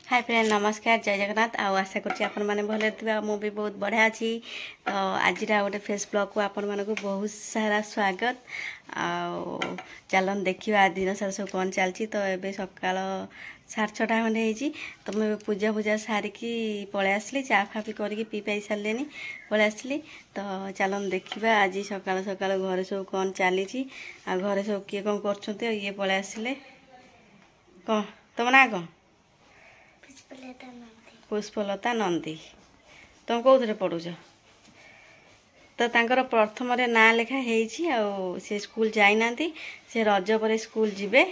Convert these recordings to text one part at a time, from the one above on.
Hi friend नमस्कार जय जगन्नाथ आशा करुँच आपण मैंने भले थे मु भी बहुत बढ़िया अच्छी तो आज गोटे फेस ब्लॉग को आपण मानक बहुत सारा स्वागत चलन देखा आज दिन सारा सब कौन चलती तो ये सका 6:30 खंडे होती तो मैं पूजा पूजा सारिकी पलि आसली चा फा भी करके पी पाई सारे पलि आसली तो चलन देखा आज सका सका घरे सब कौन चली घरे सब किए कौन कर ये पलि आसिले कौन तुम ना कौन पुष्पलता नंदी तुम कौन पढ़ुच तो तांकर प्रथम ना लेखा से स्कूल जाइना से रज पर स्कूल जीवे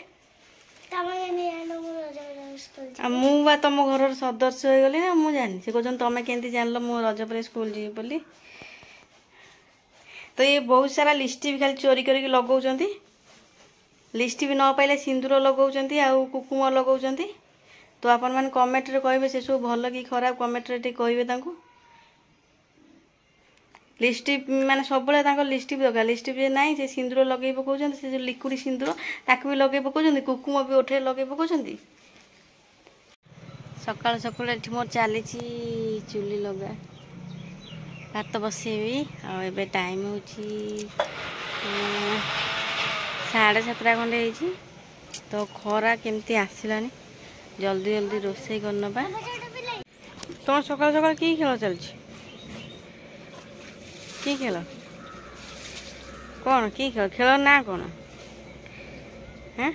मुझे तुम घर सदस्य हो गली ना मुझे जानी से कहते तुम केमती जान मु रज पर स्कूल जी बोली तो ये बहुत सारा लिपस्टिक भी खाली चोरी करके लगाउछन लिपस्टिक भी न पाइले सिंदूर लगाउछन आउ कुकुम लगाउछन तो आपण मैंने कमेंट रे कहिबे से सब भल कि खराब कमेंट रे कहिबे तांको लिपस्टिक माने सब बेले तांको लिपस्टिक दरकार लिपस्टिक जे नाही से सिंदूर लगेई पकोछन से जो लिक्विड सिंदूर ताकू भी लगेई पकोछन कुकुम भी ओठे लगेई पकोछन सकाळ सकाळ एठी मोर चली चुली लगा भात बसेबी आ एबे टाइम होची 7:30 खंडे होची तो खरा केमती आसिलानी जल्दी जल्दी रोसई करना तुम सकाल सकाल कि खेल चलती कि खेल कौन कि खेल खेल ना कौन हाँ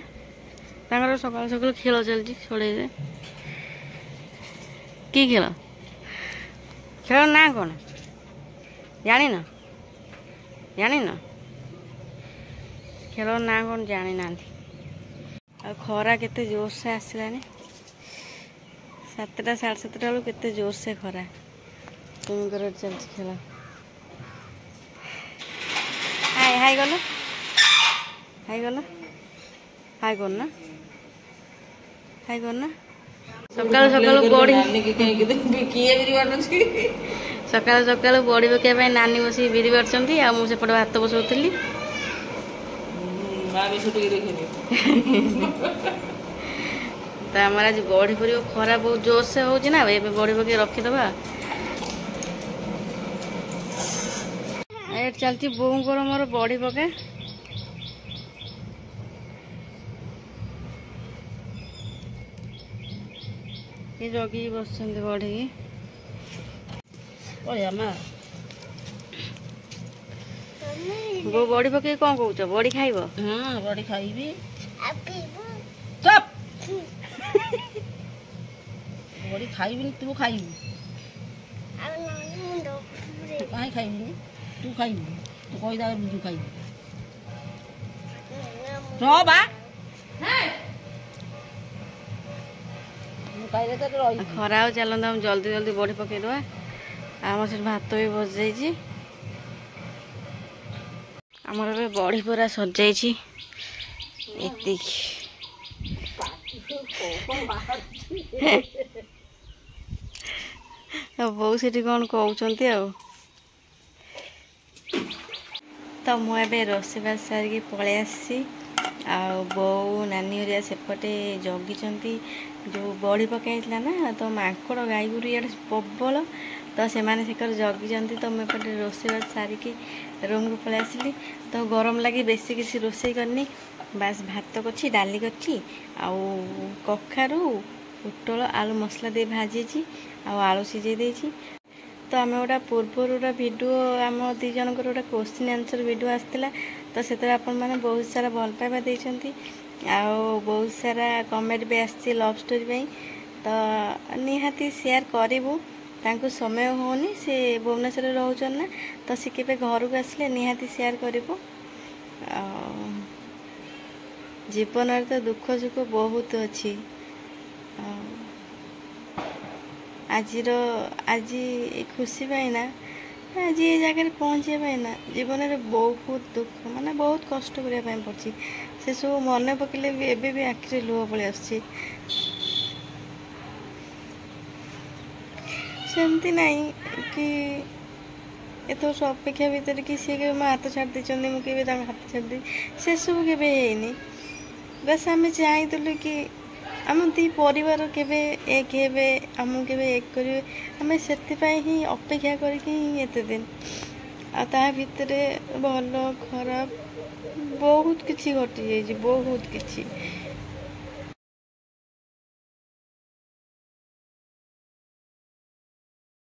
तांकर सकाल सकाल खेल चलती छोड़े कि खेल खेल ना कौन जान जान खेल ना कौन जानी ना खरा केते जोर से आसलानी 7टा 7:30 बेलू केते जोर से खरा तुम कर चल खेल हाय हाय गल हाय गल हाय करना हाय करना सकाल सकाल बड़ी सकाल सकाल बड़ी पकाइबा नानी बस बिरी बारचंती आ मु सेपटे भात बसौली तो आमर आज बड़ी पड़ खरा बहुत जोर से हो ना ये बड़ी पकड़ रखीदबा ये चलती बोर मोर बड़ी पका ये जगी बस बड़ी वो बड़ी पकई कौन कौच बड़ी खाइब हाँ बड़ी खाइबी चुप बड़ी खाइबी तू खाइबू कहीं खाइबी तू खाइबू तू कहीदा बुझू खाइबू खरा चलता हम जल्दी जल्दी बड़ी पकईदे आम से भात भी बस जाइए आमर ए बड़ी पूरा सजाई बो से कौन कहते तो मुझे रोषेबास सारिकी पलि आसी बो नानी हरिया सेपटे जगी जो बड़ी पकई ना तो माकड़ गाई गुरु इे प्रबल तो से जगी तो मुझे रोषेबास सारिकी रूम को पलि आसली तो गरम लगी बेसी किसी रोषे करनी बास भात कर डाली कर कखारू पोटल आलू मसला दे भाजी आलू सिझे देती तो आम गोटा पूर्वर भिडियो आम दी जन गोटे क्वेश्चन आंसर भिडियो आसाला तो से आपण मैंने बहुत सारा भल पाइबा देती बहुत सारा कमेंट भी आसी लव स्टोरी तो निहाती शेयर करूँ तांको समय होनी से भुवनेश्वर रोचन ना तो सी के घर को आसले निहाती शेयर करूँ जीवन तो दुख सुख बहुत अच्छी आज खुशी पाइना आज ये जगह पहुँचे पाइना जीवन में बहुत दुख माने बहुत कष्ट करने पड़ी से सब मन पकड़े भी एबे भी आखिरी लुह पलि आसमती नहीं कि एत वर्ष अपेक्षा भितर कि सी के हाथ छाड़ देते मुझे हाथ छाड़ दे से सब के बस आम चाहूँ कि ଆମ ଦି ପରିବାର କେବେ ଏକ ହେବେ, ଆମକୁ କେବେ ଏକ କରିବେ, ଆମେ ସେଥିପାଇଁ ହିଁ ଅପେକ୍ଷା କରିକି ହିଁ ଏତେ ଦିନ। ଆଉ ତା ଭିତରେ ଭଲ ଖରାପ ବହୁତ କିଛି ଘଟିଯାଇଛି, ବହୁତ କିଛି।